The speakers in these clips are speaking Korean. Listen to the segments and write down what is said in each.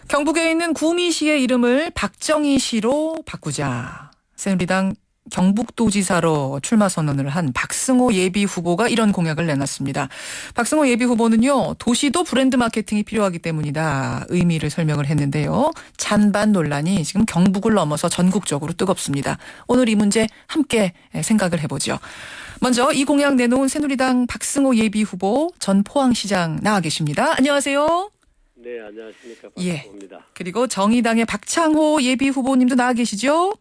경북에 있는 구미시의 이름을 박정희시로 바꾸자. 새누리당 경북도지사로 출마 선언을 한 박승호 예비후보가 이런 공약을 내놨습니다. 박승호 예비후보는요. 도시도 브랜드 마케팅이 필요하기 때문이다. 의미를 설명을 했는데요. 찬반 논란이 지금 경북을 넘어서 전국적으로 뜨겁습니다. 오늘 이 문제 함께 생각을 해보죠. 먼저 이 공약 내놓은 새누리당 박승호 예비후보 전 포항시장 나와 계십니다. 안녕하세요. 네, 안녕하십니까. 예. 박승호입니다. 그리고 정의당의 박창호 예비후보님도 나와 계시죠?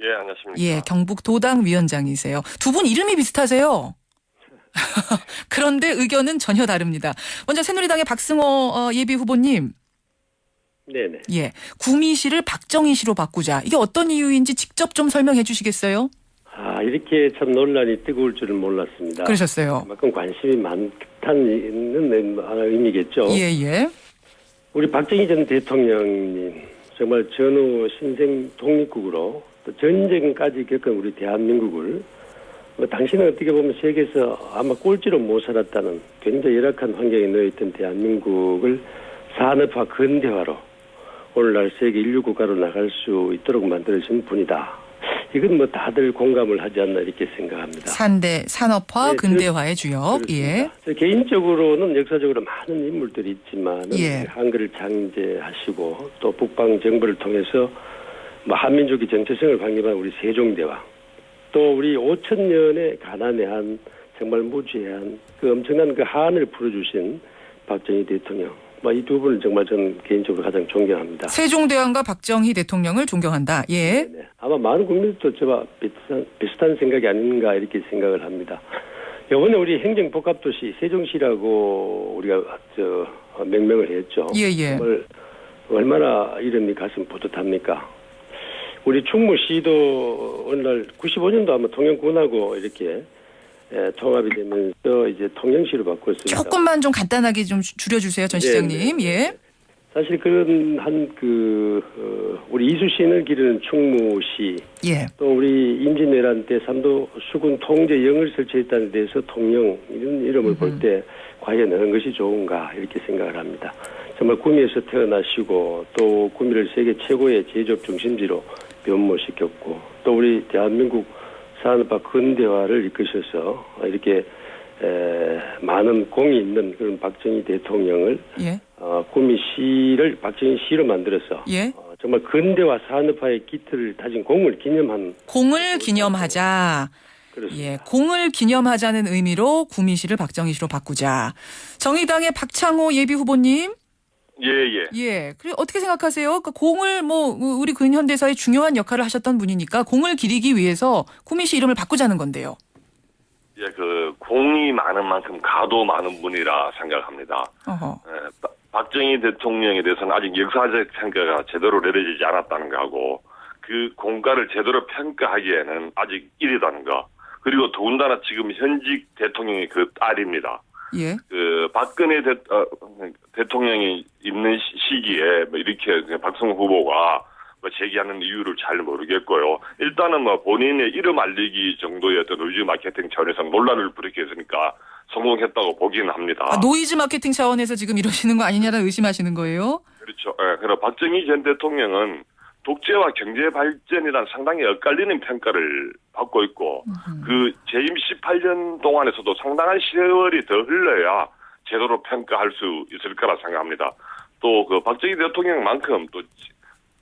예, 안녕하십니까. 예, 경북도당 위원장이세요. 두 분 이름이 비슷하세요. 그런데 의견은 전혀 다릅니다. 먼저 새누리당의 박승호 예비후보님. 네네. 예, 구미시를 박정희시로 바꾸자. 이게 어떤 이유인지 직접 좀 설명해 주시겠어요? 이렇게 참 논란이 뜨거울 줄은 몰랐습니다. 그러셨어요. 그만큼 관심이 많다는 의미겠죠. 예, 예. 우리 박정희 전 대통령님 정말 전후 신생 독립국으로 또 전쟁까지 겪은 우리 대한민국을 당신은 어떻게 보면 세계에서 아마 꼴찌로 못 살았다는 굉장히 열악한 환경에 놓여있던 대한민국을 산업화 근대화로 오늘날 세계 인류 국가로 나갈 수 있도록 만들어진 분이다. 이건 뭐 다들 공감을 하지 않나 이렇게 생각합니다. 산업화 네, 근대화의 주역. 예. 저 개인적으로는 역사적으로 많은 인물들이 있지만 예. 한글을 창제하시고 또 북방 정부를 통해서 뭐 한민족의 정체성을 방임한 우리 세종대왕, 또 우리 5천 년의 가난의 한 정말 무지한 그 엄청난 그 한을 풀어주신 박정희 대통령, 뭐 이 두 분을 정말 저는 개인적으로 가장 존경합니다. 세종대왕과 박정희 대통령을 존경한다. 예. 네. 아마 많은 국민들도 저와 비슷한 생각이 아닌가 이렇게 생각을 합니다. 이번에 우리 행정복합도시 세종시라고 우리가 명명을 했죠. 예, 예. 정말 얼마나 이름이 가슴 뿌듯합니까? 우리 충무시도 오늘날 95년도 아마 통영군하고 이렇게 통합이 되면서 이제 통영시로 바꿨습니다. 조금만 좀 간단하게 좀 줄여주세요, 전 시장님. 네, 네. 예. 사실 그런 우리 이수신을 기르는 충무시, 예. 또 우리 임진왜란 때 삼도 수군 통제영을 설치했다는 데서 통영 이런 이름을 볼 때 과연 어느 것이 좋은가 이렇게 생각을 합니다. 정말 구미에서 태어나시고 또 구미를 세계 최고의 제조업 중심지로 변모시켰고 또 우리 대한민국 산업화 근대화를 이끄셔서 이렇게 많은 공이 있는 그런 박정희 대통령을 예. 구미시를 박정희시로 만들어서 예. 정말 근대화 산업화의 기틀을 다진 공을 기념한 공을 기념하자. 그렇습니다. 예, 공을 기념하자는 의미로 구미시를 박정희시로 바꾸자. 정의당의 박창호 예비후보님. 예, 예. 예. 그리고 어떻게 생각하세요? 그 공을 우리 근현대사의 중요한 역할을 하셨던 분이니까 공을 기리기 위해서 구미시 이름을 바꾸자는 건데요. 예, 공이 많은 만큼 가도 많은 분이라 생각합니다. 어허. 예, 박정희 대통령에 대해서는 아직 역사적 평가가 제대로 내려지지 않았다는 거하고 그 공과를 제대로 평가하기에는 아직 이르다는 거. 그리고 더군다나 지금 현직 대통령의 그 딸입니다. 예. 박근혜 대통령이 있는 시기에 이렇게 박승호 후보가 제기하는 이유를 잘 모르겠고요. 일단은 본인의 이름 알리기 정도의 어떤 노이즈 마케팅 차원에서 논란을 불러했으니까 성공했다고 보기는 합니다. 노이즈 마케팅 차원에서 지금 이러시는 거 아니냐는 의심하시는 거예요? 그렇죠. 예, 그래서 박정희 전 대통령은 독재와 경제 발전이란 상당히 엇갈리는 평가를 받고 있고 그 재임 18년 동안에서도 상당한 세월이 더 흘러야 제대로 평가할 수 있을 거라 생각합니다. 또 박정희 대통령만큼 또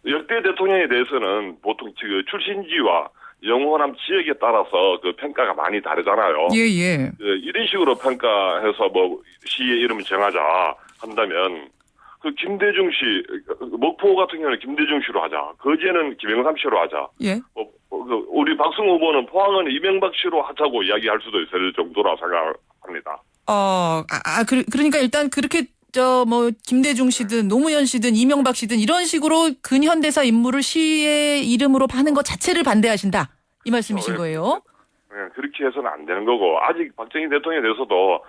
역대 대통령에 대해서는 보통 출신지와 영호남 지역에 따라서 그 평가가 많이 다르잖아요. 예, 예. 이런 식으로 평가해서 시의 이름을 정하자 한다면 김대중 씨, 목포 같은 경우는 김대중 씨로 하자. 거제는 김영삼 씨로 하자. 예. 우리 박승호 후보는 포항은 이명박 씨로 하자고 이야기할 수도 있을 정도라 생각합니다. 그러니까 일단 그렇게 김대중 씨든 노무현 씨든 이명박 씨든 이런 식으로 근현대사 인물을 시의 이름으로 하는 것 자체를 반대하신다. 이 말씀이신 거예요? 그렇게 해서는 안 되는 거고 아직 박정희 대통령에 대해서도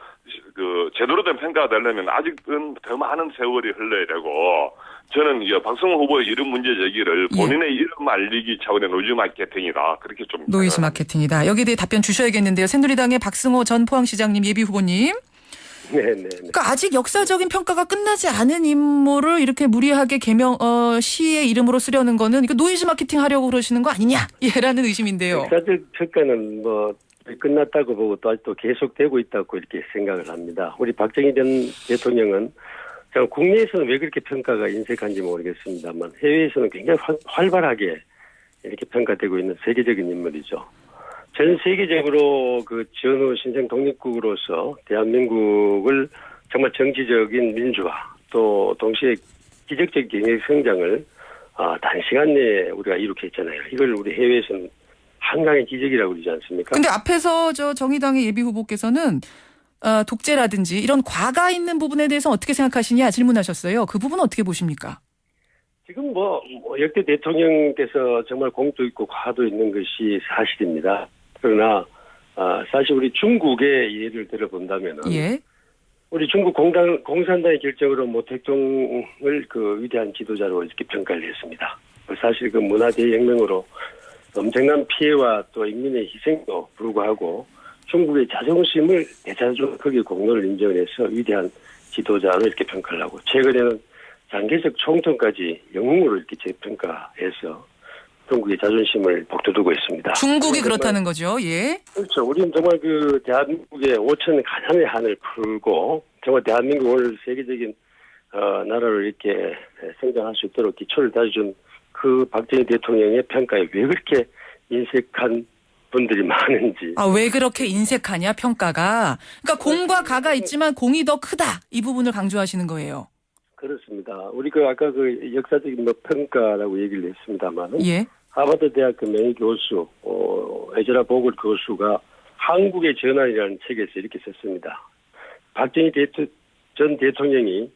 제대로 된 평가가 되려면 아직은 더 많은 세월이 흘러야 되고 저는 박승호 후보의 이름 문제 제기를 본인의 이름 알리기 차원의 노이즈 마케팅이다. 그렇게 좀 노이즈 마케팅이다. 여기에 대해 답변 주셔야겠는데요. 새누리당의 박승호 전 포항시장님 예비 후보님. 네네. 그러니까 아직 역사적인 평가가 끝나지 않은 인물을 이렇게 무리하게 시의 이름으로 쓰려는 거는 이거 노이즈 마케팅 하려고 그러시는 거 아니냐? 예라는 의심인데요. 역사적 평가는 뭐 끝났다고 보고 또 아직도 계속되고 있다고 이렇게 생각을 합니다. 우리 박정희 전 대통령은 국내에서는 왜 그렇게 평가가 인색한지 모르겠습니다만 해외에서는 굉장히 활발하게 이렇게 평가되고 있는 세계적인 인물이죠. 전 세계적으로 그 전후 신생 독립국으로서 대한민국을 정말 정치적인 민주화 또 동시에 기적적 경제 성장을 단시간 내에 우리가 이룩했잖아요. 이걸 우리 해외에서는 한강의 기적이라고 그러지 않습니까? 근데 앞에서 정의당의 예비 후보께서는 독재라든지 이런 과가 있는 부분에 대해서 어떻게 생각하시냐 질문하셨어요. 그 부분은 어떻게 보십니까? 지금 역대 대통령께서 정말 공도 있고 과도 있는 것이 사실입니다. 그러나 사실 우리 중국의 예를 들어본다면은 예. 우리 중국 공산당의 결정으로 모택동을 그 위대한 지도자로 이렇게 평가를 했습니다. 사실 그 문화 대혁명으로 엄청난 피해와 또 인민의 희생도 불구하고 중국의 자존심을 대자주 거기에 공로를 인정을 해서 위대한 지도자로 이렇게 평가를 하고 최근에는 장개적 총통까지 영웅으로 이렇게 재평가해서 중국의 자존심을 북돋우고 있습니다. 중국이 그렇다는 거죠. 예. 그렇죠. 우리는 정말 그 대한민국의 5천 가난의 한을 풀고 정말 대한민국을 세계적인 나라로 이렇게 성장할 수 있도록 기초를 다져준 그 박정희 대통령의 평가에 왜 그렇게 인색한 분들이 많은지. 왜 그렇게 인색하냐 평가가. 그러니까 공과 가가 있지만 공이 더 크다. 이 부분을 강조하시는 거예요. 그렇습니다. 우리 아까 그 역사적인 평가라고 얘기를 했습니다만. 예. 하버드 대학교 명예 교수 에즈라 보글 교수가 한국의 전환이라는 책에서 이렇게 썼습니다. 박정희 전 대통령이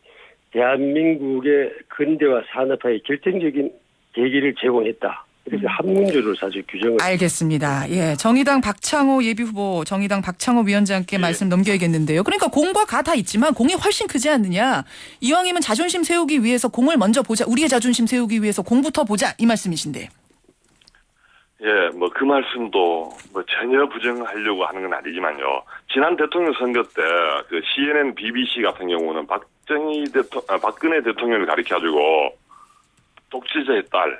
대한민국의 근대화 산업화의 결정적인 계기를 제공했다. 그래서 한 문제로 사실 규정을. 알겠습니다. 예, 정의당 박창호 예비후보, 정의당 박창호 위원장께 말씀 넘겨야겠는데요. 그러니까 공과 가 다 있지만 공이 훨씬 크지 않느냐. 이왕이면 자존심 세우기 위해서 공을 먼저 보자. 우리의 자존심 세우기 위해서 공부터 보자. 이 말씀이신데. 예, 그 말씀도 전혀 부정하려고 하는 건 아니지만요. 지난 대통령 선거 때 그 CNN, BBC 같은 경우는 박근혜 대통령을 가리켜가지고 독재자의 딸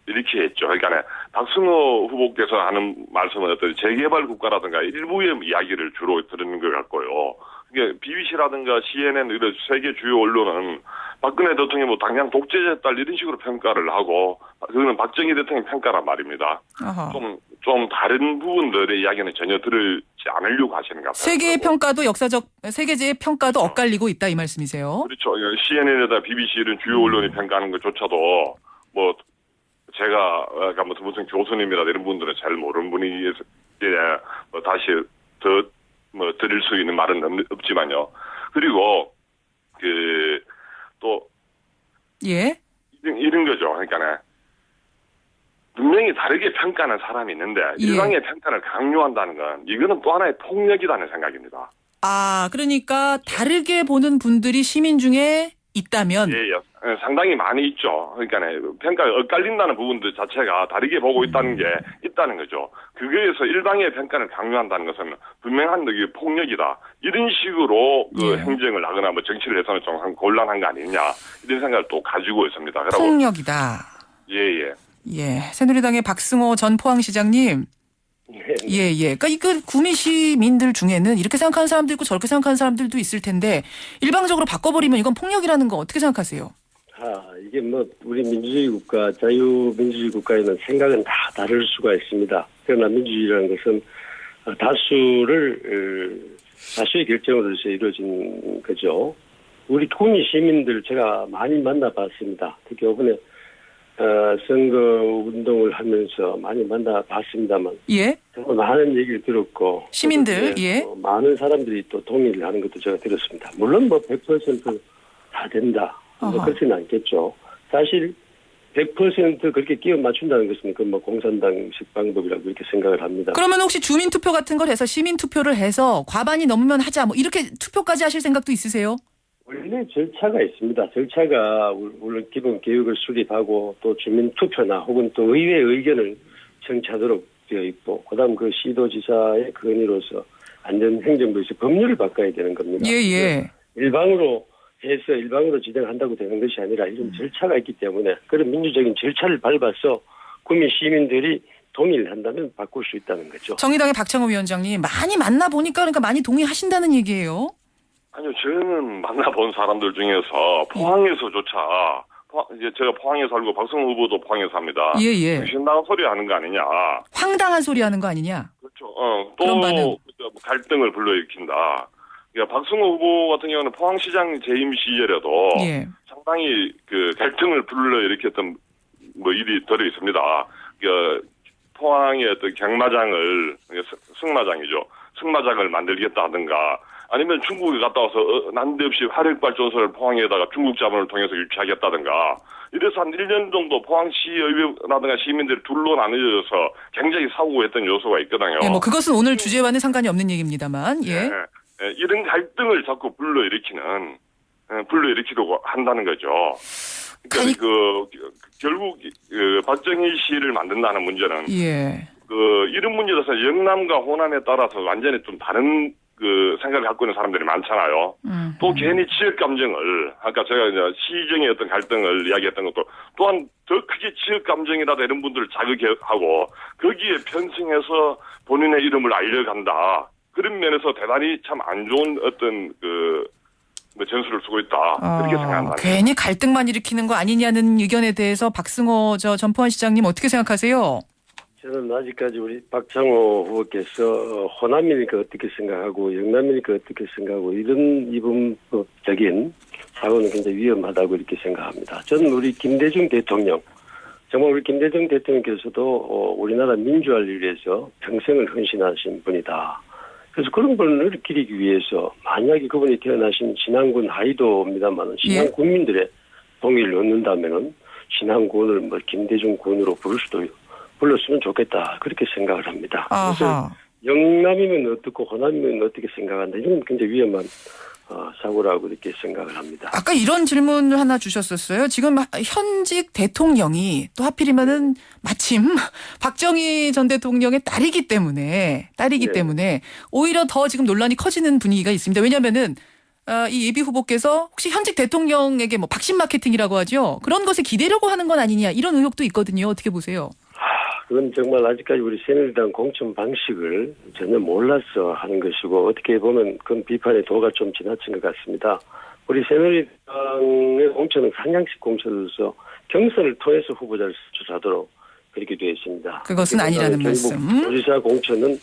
이렇게 했죠. 그러니까 박승호 후보께서 하는 말씀은 어떤 재개발 국가라든가 일부의 이야기를 주로 들은 것 같고요. 그러니까 BBC라든가 CNN 이런 세계 주요 언론은 박근혜 대통령이 당장 독재자의 딸 이런 식으로 평가를 하고 그거는 박정희 대통령 평가란 말입니다. 좀 다른 부분들의 이야기는 전혀 들지 않으려고 하시는 것 같아요. 세계의 평가도 세계제의 평가도 엇갈리고 있다 이 말씀이세요? 그렇죠. CNN에다 BBC 이런 주요 언론이 평가하는 것조차도 제가 무슨 교수님이라 이런 분들은 잘 모르는 분이 다시 더 드릴 수 있는 말은 없지만요. 그리고 또 예. 이런 거죠. 그러니까 분명히 다르게 평가하는 사람이 있는데 일방의 평가를 강요한다는 건 이거는 또 하나의 폭력이라는 생각입니다. 그러니까 다르게 보는 분들이 시민 중에 있다면. 예, 상당히 많이 있죠. 그러니까 평가가 엇갈린다는 부분들 자체가 다르게 보고 있다는 게 있다는 거죠. 그거에서 일방의 평가를 강요한다는 것은 분명한 폭력이다. 이런 식으로 행정을 하거나 정치를 해서는 좀 곤란한 거 아니냐 이런 생각을 또 가지고 있습니다. 폭력이다. 예. 예, 새누리당의 박승호 전 포항시장님. 예. 그러니까 그 구미 시민들 중에는 이렇게 생각하는 사람도 있고 저렇게 생각하는 사람들도 있을 텐데 일방적으로 바꿔버리면 이건 폭력이라는 거 어떻게 생각하세요? 이게 우리 민주주의 국가, 자유민주주의 국가에는 생각은 다 다를 수가 있습니다. 그러나 민주주의라는 것은 다수의 결정으로서 이루어진 거죠. 우리 구미 시민들 제가 많이 만나봤습니다. 특히 이번에 선거 운동을 하면서 많이 만나봤습니다만. 예. 정말 많은 얘기를 들었고. 시민들, 예. 많은 사람들이 또 동의를 하는 것도 제가 들었습니다. 물론 100%다 된다. 그렇지는 않겠죠. 사실 100% 그렇게 끼워 맞춘다는 것은 공산당식 방법이라고 이렇게 생각을 합니다. 그러면 혹시 주민투표 같은 걸 해서 시민투표를 해서 과반이 넘으면 하자 이렇게 투표까지 하실 생각도 있으세요? 원래 절차가 있습니다. 절차가 물론 기본 계획을 수립하고 또 주민투표나 혹은 또 의회 의견을 청취하도록 되어 있고 그다음 그 시도지사의 건의로서 안전행정부에서 법률을 바꿔야 되는 겁니다. 예. 일방으로 해서 일방으로 지정한다고 되는 것이 아니라 이런 절차가 있기 때문에 그런 민주적인 절차를 밟아서 국민 시민들이 동의를 한다면 바꿀 수 있다는 거죠. 정의당의 박창호 위원장님 많이 만나보니까 그러니까 많이 동의하신다는 얘기예요? 아니요, 저는 만나본 사람들 중에서 포항에서조차 이제 제가 포항에 살고 박성호 후보도 포항에 삽니다. 예. 신당 소리 하는 거 아니냐. 황당한 소리 하는 거 아니냐? 그렇죠. 그런 반응. 또 갈등을 불러일으킨다. 그러니까 박성호 후보 같은 경우는 포항시장 재임 시절에도 예. 상당히 그 갈등을 불러일으켰던 뭐 일이 들어 있습니다. 그 포항의 어떤 경마장을 승마장이죠. 승마장을 만들겠다든가 아니면 중국에 갔다 와서 난데없이 화력발전소를 포항에다가 중국 자본을 통해서 유치하겠다든가 이래서 한 1년 정도 포항시의회라든가 시민들이 둘로 나뉘어져서 굉장히 싸우고 했던 요소가 있거든요. 예, 뭐 그것은 오늘 주제와는 상관이 없는 얘기입니다만. 예. 네, 이런 갈등을 자꾸 불러일으키려고 한다는 거죠. 그러니까 결국 박정희 씨를 만든다는 문제는 예. 이런 문제에서 영남과 호남에 따라서 완전히 좀 다른 생각을 갖고 있는 사람들이 많잖아요. 또 괜히 지역 감정을 아까 제가 이제 시정의 어떤 갈등을 이야기했던 것도 또한 더 크게 지역 감정이라도 이런 분들을 자극하고 거기에 편승해서 본인의 이름을 알려간다. 그런 면에서 대단히 참 안 좋은 어떤 전술을 쓰고 있다. 그렇게 생각합니다. 괜히 갈등만 일으키는 거 아니냐는 의견에 대해서 박승호 전 포항시장님 어떻게 생각하세요? 저는 아직까지 우리 박창호 후보께서 호남이니까 어떻게 생각하고 영남이니까 어떻게 생각하고 이런 이분법적인 사고는 굉장히 위험하다고 이렇게 생각합니다. 저는 우리 김대중 대통령 정말 우리 김대중 대통령께서도 우리나라 민주화를 위해서 평생을 헌신하신 분이다. 그래서 그런 분을 기리기 위해서 만약에 그분이 태어나신 신안군 하이도입니다만 신안 국민들의 동의를 얻는다면은 신안군을 뭐 김대중 군으로 불렀으면 좋겠다. 그렇게 생각을 합니다. 그래서 영남이면 어떻고 호남이면 어떻게 생각한다. 이건 굉장히 위험한 사고라고 이렇게 생각을 합니다. 아까 이런 질문을 하나 주셨었어요. 지금 현직 대통령이 또 하필이면은 마침 박정희 전 대통령의 딸이기 때문에 오히려 더 지금 논란이 커지는 분위기가 있습니다. 왜냐하면은 이 예비 후보께서 혹시 현직 대통령에게 뭐 박심 마케팅이라고 하죠. 그런 것에 기대려고 하는 건 아니냐 이런 의혹도 있거든요. 어떻게 보세요? 그건 정말 아직까지 우리 새누리당 공천 방식을 전혀 몰라서 하는 것이고 어떻게 보면 그건 비판의 도가 좀 지나친 것 같습니다. 우리 새누리당의 공천은 상향식 공천으로서 경선을 통해서 후보자를 추천하도록 그렇게 되어 있습니다. 그것은 아니라는 말씀. 도지사 공천은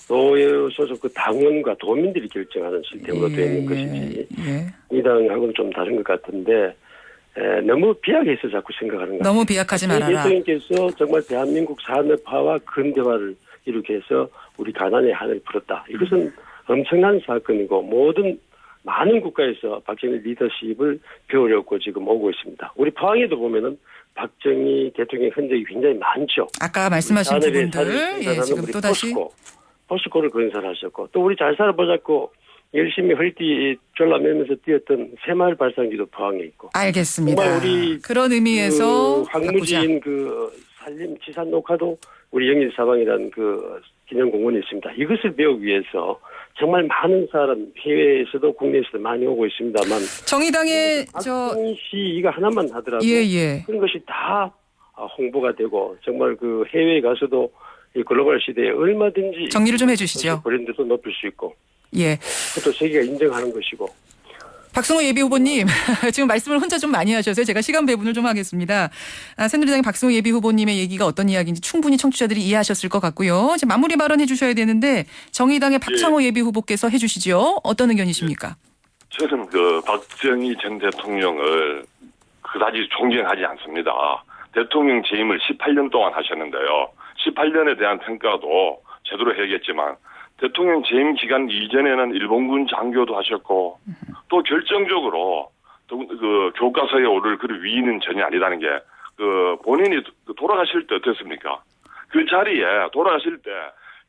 도에 소속 그 당원과 도민들이 결정하는 시스템으로 되어 있는 것이지 이 당하고는 좀 다른 것 같은데 너무 비약해서 자꾸 생각하는 것 같아요. 너무 비약하지 말아라. 대통령께서 정말 대한민국 산업화와 근대화를 이루게 해서 우리 가난의 한을 풀었다. 이것은 엄청난 사건이고 많은 국가에서 박정희 리더십을 배우려고 지금 오고 있습니다. 우리 포항에도 보면은 박정희 대통령의 흔적이 굉장히 많죠. 아까 말씀하신 부분들 지금 또다시 포스코를 건설하셨고 또 우리 잘 살아보자고 열심히 헐띠 졸라매면서 뛰었던 새마을 발상기도 포항에 있고. 알겠습니다. 정말 우리 그런 의미에서 황무지인 산림 지산 녹화도 우리 영일사방이라는 기념공원이 있습니다. 이것을 배우기 위해서 정말 많은 사람 해외에서도 국내에서도 많이 오고 있습니다만 정의당의 박정희 씨 이거 하나만 하더라도 그런 것이 다 홍보가 되고 정말 해외에 가서도 이 글로벌 시대에 얼마든지 정리를 좀 해주시죠. 브랜드도 높일 수 있고. 예. 그것도 세계가 인정하는 것이고. 박승호 예비 후보님 지금 말씀을 혼자 좀 많이 하셔서 제가 시간 배분을 좀 하겠습니다. 새누리당의 박승호 예비 후보님의 얘기가 어떤 이야기인지 충분히 청취자들이 이해하셨을 것 같고요. 이제 마무리 발언해 주셔야 되는데 정의당의 박창호 예비 후보께서 해 주시죠. 어떤 의견이십니까? 저는 박정희 전 대통령을 그다지 존경하지 않습니다. 대통령 재임을 18년 동안 하셨는데요. 18년에 대한 평가도 제대로 해야겠지만 대통령 재임 기간 이전에는 일본군 장교도 하셨고 또 결정적으로 교과서에 오를 그런 위인은 전혀 아니라는 게 본인이 돌아가실 때 어땠습니까? 그 자리에 돌아가실 때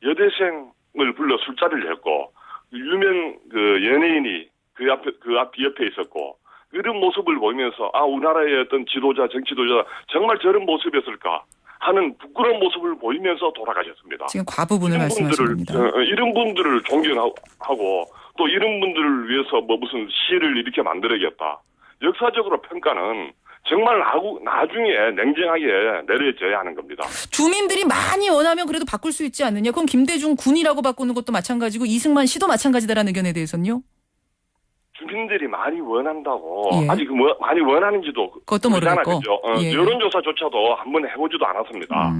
여대생을 불러 술자리를 했고 유명 연예인이 그 옆에 있었고 이런 모습을 보면서 우리나라의 어떤 정치 지도자 정말 저런 모습이었을까? 하는 부끄러운 모습을 보이면서 돌아가셨습니다. 지금 과부분을 말씀하신 겁니다. 이런 분들을 존경하고 또 이런 분들을 위해서 뭐 무슨 시를 이렇게 만들어야겠다. 역사적으로 평가는 정말 나중에 냉정하게 내려져야 하는 겁니다. 주민들이 많이 원하면 그래도 바꿀 수 있지 않느냐. 그럼 김대중 군이라고 바꾸는 것도 마찬가지고 이승만 씨도 마찬가지다라는 의견에 대해서는요? 주민들이 많이 원한다고 예. 아직 많이 원하는지도 그것도 모르겠고. 그죠? 예. 여론조사조차도 한번 해보지도 않았습니다.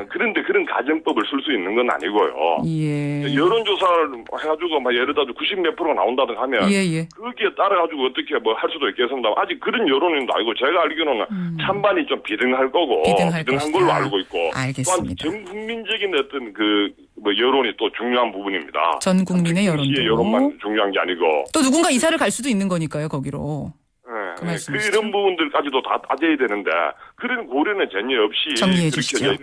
그런데 그런 가정법을 쓸 수 있는 건 아니고요. 예. 여론조사를 해가지고 막 예를 들어서 90몇 프로 나온다든 하면 예. 거기에 따라가지고 어떻게 뭐 할 수도 있겠습니다. 아직 그런 여론은 아니고 제가 알기로는 찬반이 좀 비등할 거고 비등할 비등한 것이다. 걸로 알고 있고 알겠습니다. 또한 전 국민적인 어떤 그 뭐 여론이 또 중요한 부분입니다. 전 국민의 여론도. 여론만 중요한 게 아니고 또 누군가 이사를 갈 수도 있는 거니까요, 거기로. 그 말씀이시죠? 이런 부분들까지도 다 따져야 되는데 그런 고려는 전혀 없이 정리해 그렇게 주시죠.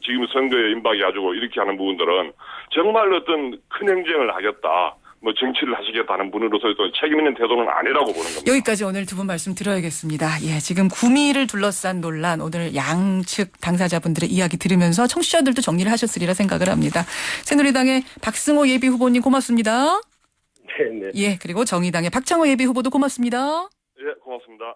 지금 선거에 임박해가지고 이렇게 하는 부분들은 정말 어떤 큰 행정을 하겠다, 뭐 정치를 하시겠다는 분으로서 또 책임 있는 태도는 아니라고 보는 겁니다. 여기까지 오늘 두 분 말씀 들어야겠습니다. 예, 지금 구미를 둘러싼 논란, 오늘 양측 당사자분들의 이야기 들으면서 청취자들도 정리를 하셨으리라 생각을 합니다. 새누리당의 박승호 예비후보님 고맙습니다. 네. 예, 그리고 정의당의 박창호 예비후보도 고맙습니다. 예, 고맙습니다.